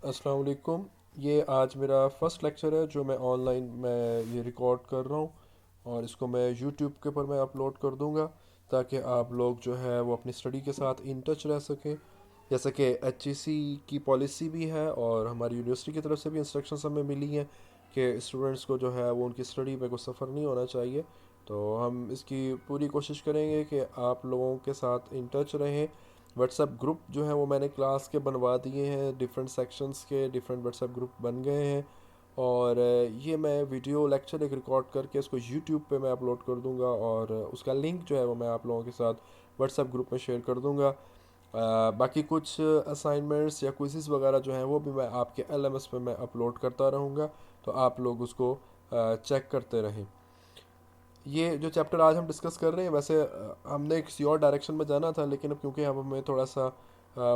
अस्सलाम वालेकुम। ये आज मेरा फ़र्स्ट लेक्चर है जो मैं ऑनलाइन ये रिकॉर्ड कर रहा हूँ और इसको मैं यूट्यूब के ऊपर मैं अपलोड कर दूँगा ताकि आप लोग जो है वो अपनी स्टडी के साथ इन टच रह सकें। जैसे कि एचईसी की पॉलिसी भी है और हमारी यूनिवर्सिटी की तरफ से भी इंस्ट्रक्शंस हमें मिली हैं कि स्टूडेंट्स को जो है वो उनकी स्टडी पे कोई सफ़र नहीं होना चाहिए। तो हम इसकी पूरी कोशिश करेंगे कि आप लोगों के साथ इन टच रहें। व्हाट्सएप ग्रुप जो है वो मैंने क्लास के बनवा दिए हैं, डिफरेंट सेक्शंस के डिफरेंट व्हाट्सएप ग्रुप बन गए हैं। और ये मैं वीडियो लेक्चर एक रिकॉर्ड करके इसको यूट्यूब पे मैं अपलोड कर दूंगा और उसका लिंक जो है वो मैं आप लोगों के साथ व्हाट्सएप ग्रुप में शेयर कर दूंगा। बाकी कुछ असाइनमेंट्स या क्विज़ेस वगैरह जो हैं वो भी मैं आपके एलएमएस पे मैं अपलोड करता रहूँगा, तो आप लोग उसको चेक करते रहें। ये जो चैप्टर आज हम डिस्कस कर रहे हैं वैसे हमने किसी और डायरेक्शन में जाना था, लेकिन अब क्योंकि अब हमें थोड़ा सा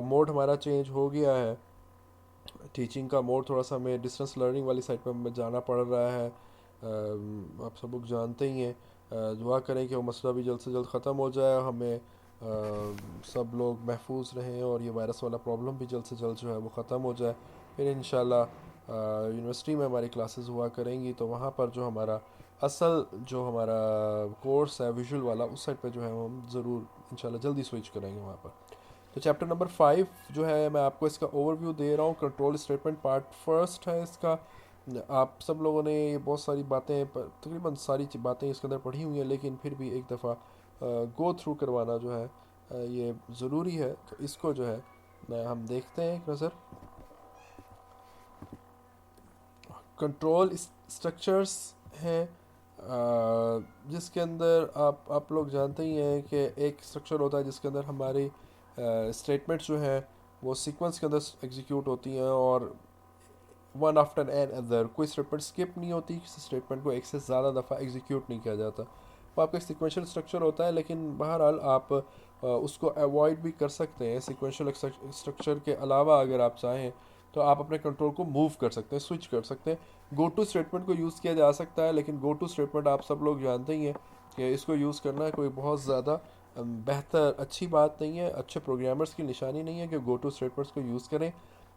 मोड हमारा चेंज हो गया है, टीचिंग का मोड थोड़ा सा हमें डिस्टेंस लर्निंग वाली साइड पर हमें जाना पड़ रहा है। आप सब लोग जानते ही हैं। दुआ करें कि वो मसला भी जल्द से जल्द ख़त्म हो जाए, हमें सब लोग महफूज रहें और ये वायरस वाला प्रॉब्लम भी जल्द से जल्द जो है वो ख़त्म हो जाए। फिर इंशाल्लाह यूनिवर्सिटी में हमारी क्लासेस हुआ करेंगी तो वहाँ पर जो हमारा असल जो हमारा कोर्स है विजुअल वाला उस साइड पे जो है वो हम ज़रूर इंशाल्लाह जल्दी स्विच करेंगे वहाँ पर। तो चैप्टर नंबर 5 जो है मैं आपको इसका ओवरव्यू दे रहा हूँ। कंट्रोल स्टेटमेंट पार्ट फर्स्ट है इसका। आप सब लोगों ने ये बहुत सारी बातें तकरीबन सारी बातें इसके अंदर पढ़ी हुई हैं, लेकिन फिर भी एक दफ़ा गो थ्रू करवाना जो है ये ज़रूरी है। तो इसको जो है हम देखते हैं एक नज़र। कंट्रोल स्ट्रक्चर्स हैं जिसके अंदर आप लोग जानते ही हैं कि एक स्ट्रक्चर होता है जिसके अंदर हमारी स्टेटमेंट्स जो है वो सीक्वेंस के अंदर एग्जीक्यूट होती हैं और वन आफ्टर एन अदर, कोई स्टेटमेंट स्किप नहीं होती, किसी स्टेटमेंट को एक से ज़्यादा दफ़ा एग्जीक्यूट नहीं किया जाता। वो आपका सिक्वेंशियल स्ट्रक्चर होता है, लेकिन बहरहाल आप उसको अवॉइड भी कर सकते हैं। सिक्वेंशियल स्ट्रक्चर के अलावा अगर आप चाहें तो आप अपने कंट्रोल को मूव कर सकते हैं, स्विच कर सकते हैं। गो टू स्टेटमेंट को यूज़ किया जा सकता है, लेकिन गो टू स्टेटमेंट आप सब लोग जानते ही हैं कि इसको यूज़ करना कोई बहुत ज़्यादा बेहतर अच्छी बात नहीं है। अच्छे प्रोग्रामर्स की निशानी नहीं है कि गो टू स्टेटमेंट्स को यूज़ करें,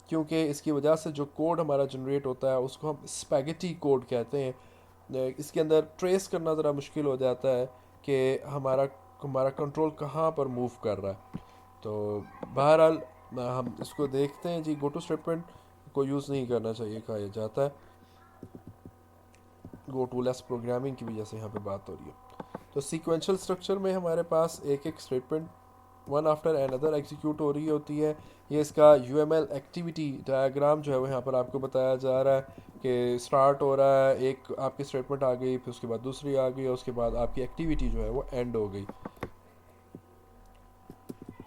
क्योंकि इसकी वजह से जो कोड हमारा जनरेट होता है उसको हम स्पैगेटी कोड कहते हैं। इसके अंदर ट्रेस करना ज़रा मुश्किल हो जाता है कि हमारा हमारा कंट्रोल कहाँ पर मूव कर रहा है। तो बहरहाल हम इसको देखते हैं जी। गो टू स्टेटमेंट को यूज़ नहीं करना चाहिए कहा जाता है। गो टू लेस प्रोग्रामिंग की वजह से यहाँ पे बात हो रही है। तो सीक्वेंशियल स्ट्रक्चर में हमारे पास एक एक statement one after another execute हो रही होती है। ये इसका यूएमएल एक्टिविटी डायग्राम जो है वो यहाँ पर आपको बताया जा रहा है कि स्टार्ट हो रहा है, एक आपकी स्टेटमेंट आ गई, फिर उसके बाद दूसरी आ गई और उसके बाद आपकी एक्टिविटी जो है वो एंड हो गई।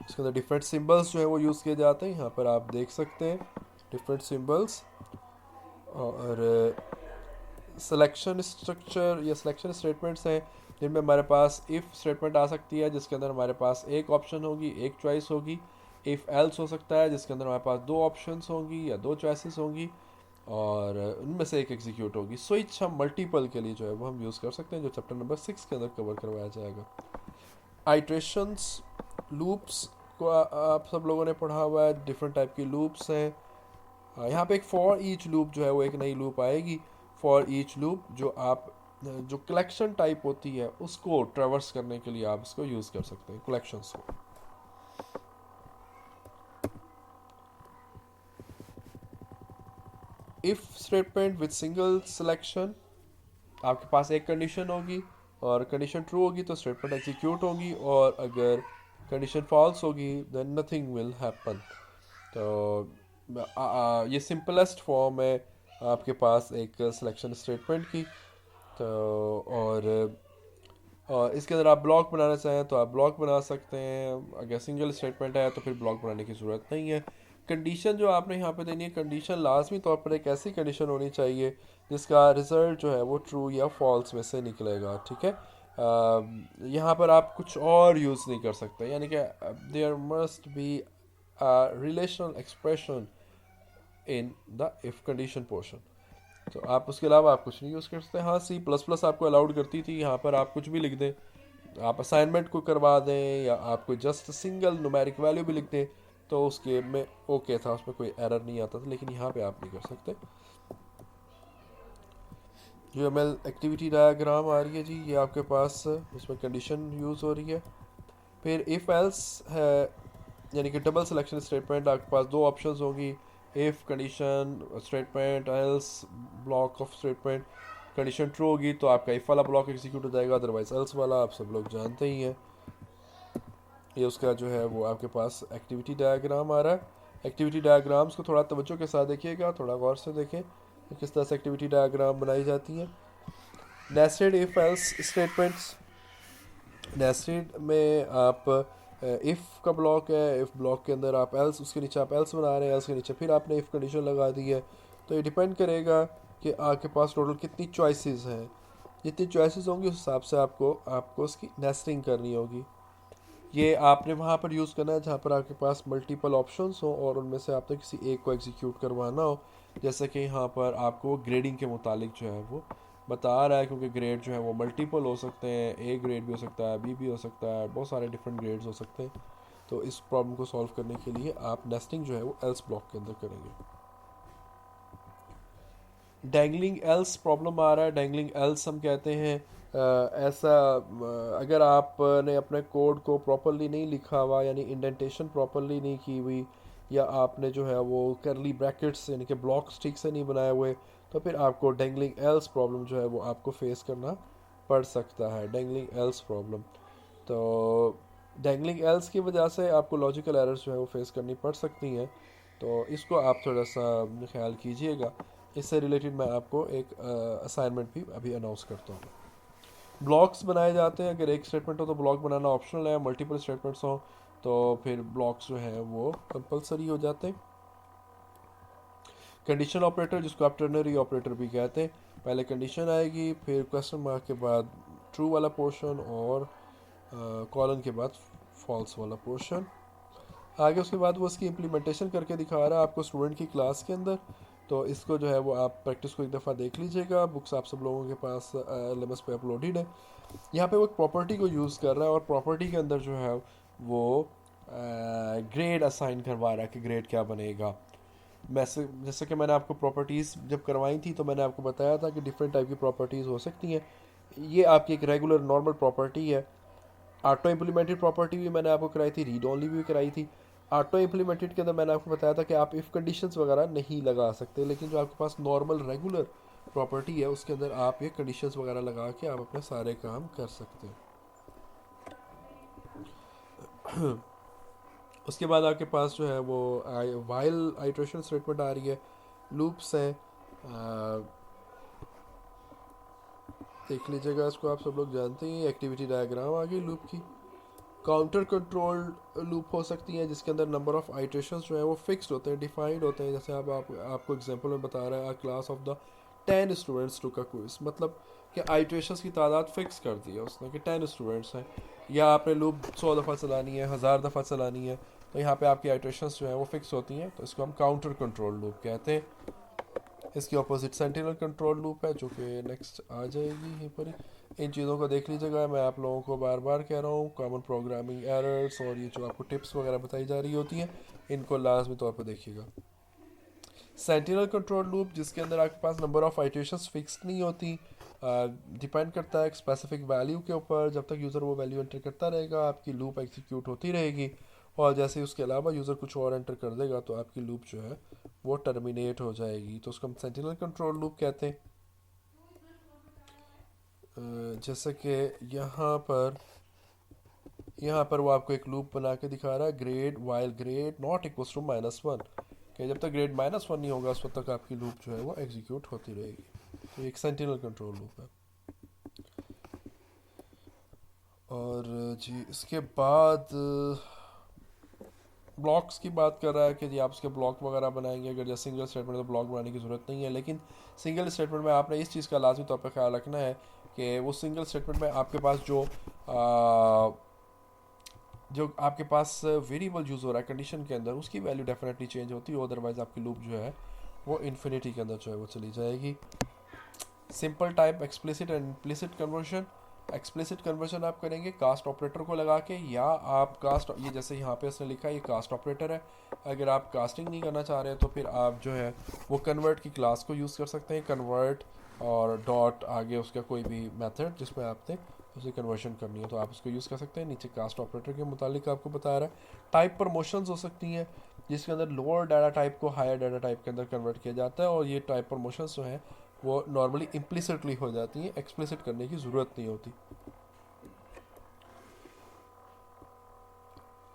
इसके अंदर डिफरेंट सिंबल्स जो है वो यूज़ किए जाते हैं, यहाँ पर आप देख सकते हैं डिफरेंट सिंबल्स। और सिलेक्शन स्ट्रक्चर या सिलेक्शन स्टेटमेंट्स हैं जिनमें हमारे पास इफ़ स्टेटमेंट आ सकती है जिसके अंदर हमारे पास एक ऑप्शन होगी, एक चॉइस होगी। इफ़ एल्स हो सकता है जिसके अंदर हमारे पास दो ऑप्शंस होंगी या दो चॉइसेस होंगी और उनमें से एक एग्जीक्यूट होगी। स्विच हम मल्टीपल के लिए जो है वो हम यूज़ कर सकते हैं, जो चैप्टर नंबर 6 के अंदर कवर करवाया जाएगा। आइट्रेशंस लूप्स को आप सब लोगों ने पढ़ा हुआ है। डिफरेंट टाइप की लूप्स हैं। यहाँ पे एक फॉर ईच लूप जो है वो एक नई लूप आएगी। फॉर ईच लूप जो आप जो कलेक्शन टाइप होती है उसको ट्रेवर्स करने के लिए आप इसको यूज़ कर सकते हैं, कलेक्शंस को। If statement with single selection, आपके पास एक कंडीशन होगी और कंडीशन ट्रू होगी तो स्टेटमेंट एग्जीक्यूट होगी, और अगर कंडीशन फॉल्स होगी देन नथिंग विल हैपन। तो ये सिंपलेस्ट फॉर्म है आपके पास एक सिलेक्शन स्टेटमेंट की। तो और इसके अंदर आप ब्लॉक बनाना चाहें तो आप ब्लॉक बना सकते हैं। अगर सिंगल स्टेटमेंट है तो फिर ब्लॉक बनाने की ज़रूरत नहीं है। कंडीशन जो आपने यहाँ पे देनी है, कंडीशन लाजमी तौर पर एक ऐसी कंडीशन होनी चाहिए जिसका रिज़ल्ट जो है वो ट्रू या फॉल्स में से निकलेगा, ठीक है। यहाँ पर आप कुछ और यूज़ नहीं कर सकते, यानी कि there must be relational expression in the if condition portion. तो आप उसके अलावा आप कुछ नहीं यूज़ कर सकते। हाँ, सी प्लस प्लस आपको अलाउड करती थी, यहाँ पर आप कुछ भी लिख दें, आप असाइनमेंट को करवा दें या आप कोई जस्ट सिंगल न्यूमेरिक वैल्यू भी लिख दें, तो उस गेम में ओके था, उसमें कोई एरर नहीं आता था, लेकिन यहाँ पे आप नहीं कर सकते। जो एम एल एक्टिविटी डायग्राम आ रही है जी, ये आपके पास उसमें कंडीशन यूज़ हो रही है। फिर इफ़ एल्स है, यानी कि डबल सिलेक्शन स्टेटमेंट, आपके पास दो ऑप्शंस होंगी, if condition statement, else block of statement. Condition true होगी तो आपका इफ़ वाला ब्लॉक एग्जीक्यूट हो जाएगा, अदरवाइज एल्स वाला, आप सब लोग जानते ही हैं। ये उसका जो है वो आपके पास एक्टिविटी डायग्राम आ रहा है। एक्टिविटी डायग्राम्स को थोड़ा तवज्जो के साथ देखिएगा, थोड़ा गौर से देखें कि किस तरह से एक्टिविटी डायग्राम बनाई जाती हैं। Nested if else statements, nested में आप इफ़ का ब्लॉक है, इफ़ ब्लॉक के अंदर आप एल्स, उसके नीचे आप एल्स बना रहे हैं, एल्स के नीचे फिर आपने इफ़ कंडीशन लगा दी है। तो ये डिपेंड करेगा कि आपके पास टोटल कितनी चॉइसेस हैं। जितनी चॉइसेस होंगी उस हिसाब से आपको आपको उसकी नेस्टिंग करनी होगी। ये आपने वहाँ पर यूज़ करना है जहाँ पर आपके पास मल्टीपल ऑप्शंस हो और उनमें से आपने किसी एक को एग्जीक्यूट करवाना हो। जैसे कि यहाँ पर आपको ग्रेडिंग के मुतालिक जो है वो बता रहा है, क्योंकि ग्रेड जो है वो मल्टीपल हो सकते हैं, ए ग्रेड भी हो सकता है, बी भी हो सकता है, बहुत सारे डिफरेंट ग्रेड्स हो सकते हैं। तो इस प्रॉब्लम को सॉल्व करने के लिए आप नेस्टिंग जो है वो एल्स ब्लॉक के अंदर करेंगे। डैंगलिंग एल्स प्रॉब्लम आ रहा है। डैंगलिंग एल्स हम कहते हैं ऐसा अगर आपने अपने कोड को प्रॉपरली नहीं लिखा हुआ, यानी इंडेंटेशन प्रॉपरली नहीं की हुई, या आपने जो है वो करली ब्रैकेट्स यानी कि ब्लॉक्स ठीक से नहीं बनाए हुए, तो फिर आपको डैंगलिंग एल्स प्रॉब्लम जो है वो आपको फेस करना पड़ सकता है। डैंगलिंग एल्स प्रॉब्लम, तो डैंगलिंग एल्स की वजह से आपको लॉजिकल एरर्स जो है वो फेस करनी पड़ सकती हैं। तो इसको आप थोड़ा सा ख्याल कीजिएगा। इससे रिलेटेड मैं आपको एक असाइनमेंट भी अभी अनाउंस करता हूँ। ब्लॉक्स बनाए जाते हैं, अगर एक स्टेटमेंट हो तो ब्लॉक बनाना ऑप्शनल है, मल्टीपल स्टेटमेंट्स हो तो फिर ब्लॉक्स जो हैं वो कंपलसरी हो जाते हैं। कंडीशन ऑपरेटर, जिसको आप टर्नरी ऑपरेटर भी कहते हैं, पहले कंडीशन आएगी, फिर क्वेश्चन मार्क के बाद ट्रू वाला पोर्शन और कॉलन के बाद फॉल्स वाला पोर्शन। आगे उसके बाद वो इसकी इम्प्लीमेंटेशन करके दिखा रहा है आपको स्टूडेंट की क्लास के अंदर। तो इसको जो है वो आप प्रैक्टिस को एक दफ़ा देख लीजिएगा, बुक्स आप सब लोगों के पास LMS पे अपलोडेड है। यहाँ पे वो एक प्रॉपर्टी को यूज़ कर रहा है और प्रॉपर्टी के अंदर जो है वो ग्रेड असाइन करवा रहा है कि ग्रेड क्या बनेगा। जैसे कि मैंने आपको प्रॉपर्टीज़ जब करवाई थी तो मैंने आपको बताया था कि डिफरेंट टाइप की प्रॉपर्टीज़ हो सकती हैं। ये आपकी एक रेगुलर नॉर्मल प्रॉपर्टी है। ऑटो इम्प्लीमेंटेड प्रॉपर्टी भी मैंने आपको कराई थी, रीड ओनली भी कराई थी। ऑटो इम्प्लीमेंटेड के अंदर मैंने आपको बताया था कि आप इफ़ कंडीशंस वगैरह नहीं लगा सकते, लेकिन जो आपके पास नॉर्मल रेगुलर प्रॉपर्टी है उसके अंदर आप ये कंडीशंस वगैरह लगा के आप अपने सारे काम कर सकते हैं। उसके बाद आपके पास जो है वो वाइल आइट्रेशन स्टेटमेंट आ रही है, लूप्स हैं। देख लीजिएगा इसको, आप सब लोग जानते हैं। एक्टिविटी डायग्राम आ गई लूप की। काउंटर कंट्रोल लूप हो सकती है जिसके अंदर नंबर ऑफ आइट्रेशंस जो है वो फिक्स्ड होते हैं, डिफाइंड होते हैं। जैसे आपको एग्जांपल में बता रहा है, class of the 10 students to का क्विज, मतलब कि आइट्रेशंस की तादाद फिक्स कर दी है उसने कि 10 स्टूडेंट्स हैं, या आपने लूप 100 दफ़ा चलानी है, 1000 दफ़ा चलानी है, तो यहाँ पे आपकी आइट्रेशंस जो है वो फिक्स होती हैं। तो इसको हम काउंटर कंट्रोल लूप कहते हैं। इसकी अपोजिट सेंटिनल कंट्रोल लूप है जो कि नेक्स्ट आ जाएगी यहीं पर ही। इन चीज़ों को देख लीजिएगा, मैं आप लोगों को बार बार कह रहा हूँ, कॉमन प्रोग्रामिंग एरर्स और ये जो आपको टिप्स वगैरह बताई जा रही होती हैं इनको लाजमी तौर पर देखिएगा। सेंटिनल कंट्रोल लूप, जिसके अंदर आपके पास नंबर ऑफ आइट्रेशंस फिक्स नहीं होती, डिपेंड करता है एक स्पेसिफिक वैल्यू के ऊपर। जब तक यूज़र वो वैल्यू एंटर करता रहेगा आपकी लूप एग्जीक्यूट होती रहेगी, और जैसे ही उसके अलावा यूज़र कुछ और एंटर कर देगा तो आपकी लूप जो है वो टर्मिनेट हो जाएगी। तो उसको हम सेंटिनल कंट्रोल लूप कहते हैं। जैसे कि यहाँ पर वो आपको एक लूप बना के दिखा रहा है, grade while grade not equals to -1, कि जब तक ग्रेड -1 नहीं होगा उस वक्त तक आपकी लूप जो है वो एग्जीक्यूट होती रहेगी। तो एक सेंटिनल कंट्रोल लूप है। और जी इसके बाद ब्लॉक्स की बात कर रहा है कि जी आप उसके ब्लॉक वगैरह बनाएंगे। अगर जैसे सिंगल स्टेटमेंट तो ब्लॉक बनाने की ज़रूरत नहीं है, लेकिन सिंगल स्टेटमेंट में आपने इस चीज़ का लाजमी तौर पर ख्याल रखना है कि वो सिंगल स्टेटमेंट में आपके पास जो आपके पास वेरिएबल यूज़ हो रहा है कंडीशन के अंदर, उसकी वैल्यू डेफिनेटली चेंज होती है, अदरवाइज़ आपकी लूप जो है वो इन्फिनिटी के अंदर जो है वो चली जाएगी। Simple type explicit and implicit conversion, explicit conversion आप करेंगे कास्ट ऑपरेटर को लगा के, या आप कास्ट, ये जैसे यहाँ पे इसने लिखा है ये कास्ट ऑपरेटर है, अगर आप कास्टिंग नहीं करना चाह रहे हैं तो फिर आप जो है वो कन्वर्ट की क्लास को यूज़ कर सकते हैं, कन्वर्ट और डॉट आगे उसका कोई भी मेथड जिसमें आपने उसे कन्वर्शन करनी है तो आप उसको यूज़ कर सकते हैं। नीचे कास्ट ऑपरेटर के मुतालिक आपको बता रहा है। टाइप प्रमोशंस हो सकती हैं जिसके अंदर लोअर डाटा टाइप को हायर डाटा टाइप के अंदर कन्वर्ट किया जाता है, और ये टाइप प्रमोशंस जो हैं वो नॉर्मली इम्प्लिसिटली हो जाती हैं, एक्सप्लिसिट करने की ज़रूरत नहीं होती।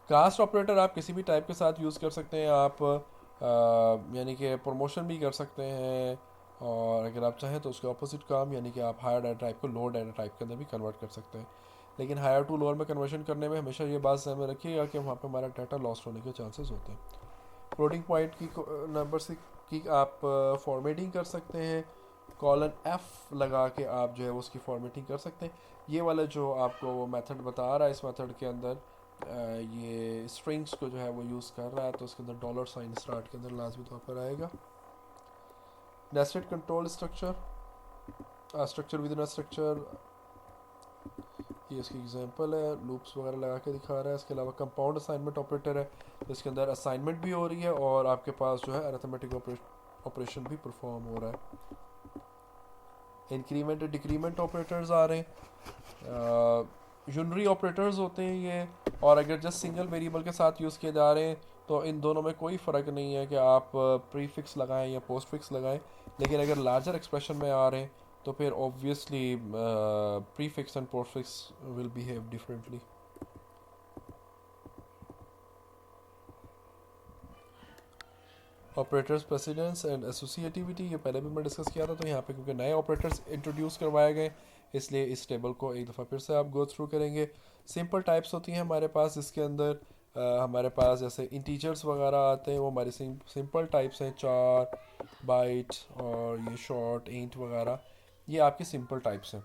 कास्ट ऑपरेटर आप किसी भी टाइप के साथ यूज़ कर सकते हैं, आप यानी कि प्रमोशन भी कर सकते हैं, और अगर आप चाहें तो उसके अपोजिट काम यानी कि आप हायर डाटा टाइप को लोअर डाटा टाइप के अंदर भी कन्वर्ट कर सकते हैं। लेकिन हायर टू लोअर में कन्वर्शन करने में हमेशा ये बात ध्यान में रखिएगा कि वहाँ पे हमारा डाटा लॉस्ट होने के चांसेस होते हैं। फ्लोटिंग पॉइंट की नंबर से की आप फॉर्मेटिंग कर सकते हैं, कॉलन एफ लगा के आप जो है उसकी फॉर्मेटिंग कर सकते हैं। ये वाला जो आपको वो मेथड बता रहा है, इस मेथड के अंदर ये स्ट्रिंग्स को जो है वो यूज़ कर रहा है, तो उसके अंदर डॉलर साइन स्टार्ट के अंदर लाजमी तौर पर आएगा। Nested control structure, structure with in structure, ये इसकी एग्जांपल है, लूप्स वगैरह लगा के दिखा रहा है। इसके अलावा कंपाउंड असाइनमेंट ऑपरेटर है, तो इसके अंदर असाइनमेंट भी हो रही है और आपके पास जो है अरिथमेटिक ऑपरेशन भी परफॉर्म हो रहा है। इंक्रीमेंट डिक्रीमेंट ऑपरेटर्स आ रहे हैं, यूनरी ऑपरेटर्स होते हैं ये, और अगर जस्ट सिंगल वेरिएबल के साथ यूज़ किए जा रहे हैं तो इन दोनों में कोई फ़र्क नहीं है कि आप प्रीफिक्स लगाएं या पोस्ट फिक्स लगाएं, लेकिन अगर लार्जर एक्सप्रेशन में आ रहे हैं तो फिर obviously prefix and post fix will behave differently. Operators precedence and associativity, ये पहले भी मैं डिस्कस किया था, तो यहाँ पे क्योंकि नए ऑपरेटर्स इंट्रोड्यूस करवाए गए इसलिए इस टेबल को एक दफ़ा फिर से आप गो थ्रू करेंगे। सिंपल टाइप्स होती हैं हमारे पास, इसके अंदर हमारे पास जैसे इंटीजर्स वगैरह आते हैं, वो हमारी सिंपल टाइप्स हैं, चार, बाइट और ये शॉर्ट, इंट वगैरह, ये आपकी सिंपल टाइप्स हैं।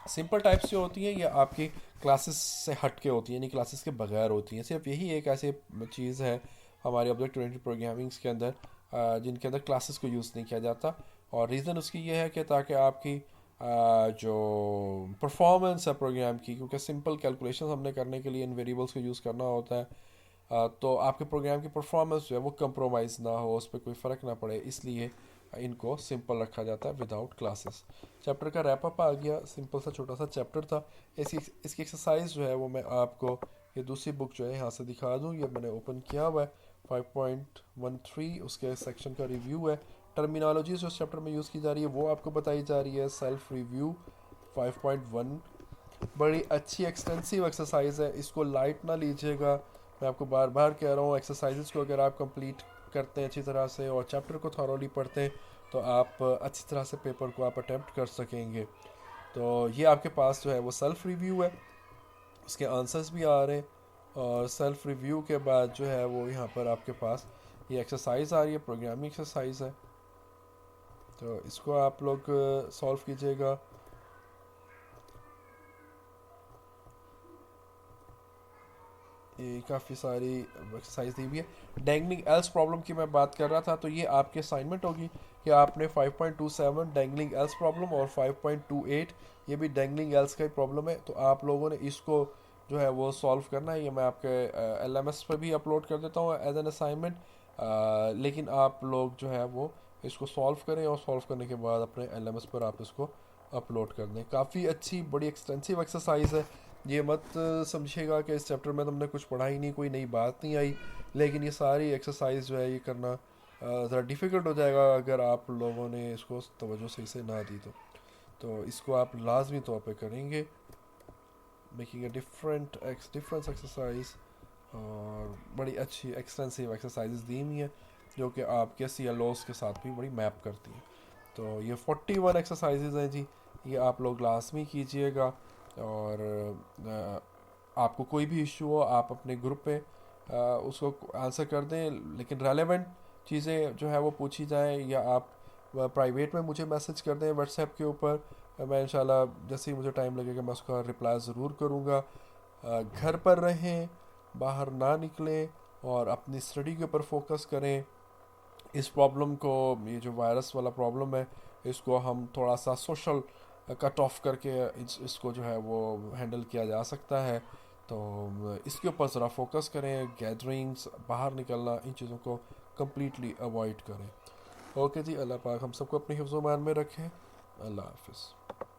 सिंपल टाइप्स जो होती हैं ये आपकी क्लासेस से हट के होती हैं, यानी क्लासेस के बगैर होती हैं। सिर्फ यही एक ऐसी चीज़ है हमारे ऑब्जेक्ट ओरिएंटेड प्रोग्रामिंग्स के अंदर जिनके अंदर क्लासेस को यूज़ नहीं किया जाता, और रीज़न उसकी ये है कि ताकि आपकी जो परफॉर्मेंस है प्रोग्राम की, क्योंकि सिंपल कैलकुलेशन हमने करने के लिए इन वेरिएबल्स को यूज़ करना होता है, तो आपके प्रोग्राम की परफॉर्मेंस जो है वो कंप्रोमाइज़ ना हो, उस पर कोई फ़र्क ना पड़े, इसलिए इनको सिंपल रखा जाता है विदाउट क्लासेस। चैप्टर का रैप अप आ गया, सिंपल सा छोटा सा चैप्टर था। इसकी एक्सरसाइज जो है वो मैं आपको ये दूसरी बुक जो है यहाँ से दिखा दूँ, ये मैंने ओपन किया हुआ है 5.13, उसके सेक्शन का रिव्यू है। टर्मिनोलॉजी जो चैप्टर में यूज़ की जा रही है वो आपको बताई जा रही है। सेल्फ रिव्यू 5.1, बड़ी अच्छी एक्सटेंसिव एक्सरसाइज है, इसको लाइट ना लीजिएगा, मैं आपको बार बार कह रहा हूँ। एक्सरसाइजेस को अगर आप कंप्लीट करते हैं अच्छी तरह से और चैप्टर को थॉरोली पढ़ते हैं तो आप अच्छी तरह से पेपर को आप अटैम्प्ट कर सकेंगे। तो ये आपके पास जो है वो सेल्फ रिव्यू है, उसके आंसर्स भी आ रहे हैं, और सेल्फ रिव्यू के बाद जो है वो यहाँ पर आपके पास ये एक्सरसाइज आ रही है, प्रोग्रामिंग एक्सरसाइज है, तो इसको आप लोग सॉल्व कीजिएगा। ये काफ़ी सारी एक्सरसाइज दी हुई है। डैंगलिंग एल्स प्रॉब्लम की मैं बात कर रहा था, तो ये आपकी असाइनमेंट होगी कि आपने 5.27 डैंगलिंग एल्स प्रॉब्लम और 5.28 ये भी डैंगलिंग एल्स का ही प्रॉब्लम है, तो आप लोगों ने इसको जो है वो सॉल्व करना है। ये मैं आपके LMS पर भी अपलोड कर देता हूँ एज एन असाइनमेंट, लेकिन आप लोग जो है वो इसको सॉल्व करें और सॉल्व करने के बाद अपने LMS पर आप इसको अपलोड कर दें। काफ़ी अच्छी बड़ी एक्सटेंसिव एक्सरसाइज है, ये मत समझिएगा कि इस चैप्टर में तुमने कुछ पढ़ा ही नहीं, कोई नई बात नहीं आई, लेकिन ये सारी एक्सरसाइज जो है ये करना ज़रा डिफ़िकल्ट हो जाएगा अगर आप लोगों ने इसको तवज्जो सही से ना दी तो इसको आप लाजमी तौर पे करेंगे। मेकिंग ए डिफरेंस एक्सरसाइज, और बड़ी अच्छी एक्सटेंसिव एक्सरसाइज दी हुई हैं जो कि आपके CLOs के साथ भी बड़ी मैप करती हैं। तो ये 41 एक्सरसाइजेज हैं जी, ये आप लोग लाजमी कीजिएगा, और आपको कोई भी इशू हो आप अपने ग्रुप पे उसको आंसर कर दें, लेकिन रेलेवेंट चीज़ें जो है वो पूछी जाएं, या आप प्राइवेट में मुझे मैसेज कर दें व्हाट्सएप के ऊपर, मैं इंशाल्लाह जैसे ही मुझे टाइम लगेगा मैं उसका रिप्लाई ज़रूर करूँगा। घर पर रहें, बाहर ना निकलें और अपनी स्टडी के ऊपर फोकस करें। इस प्रॉब्लम को, ये जो वायरस वाला प्रॉब्लम है, इसको हम थोड़ा सा सोशल कट ऑफ करके इसको जो है वो हैंडल किया जा सकता है। तो इसके ऊपर ज़रा फोकस करें, गैदरिंग्स, बाहर निकलना, इन चीज़ों को कम्प्लीटली अवॉइड करें। ओके जी, अल्लाह पाक हम सबको अपनी हिफ्ज़-ओ-मान में रखें। अल्लाह हाफिज़।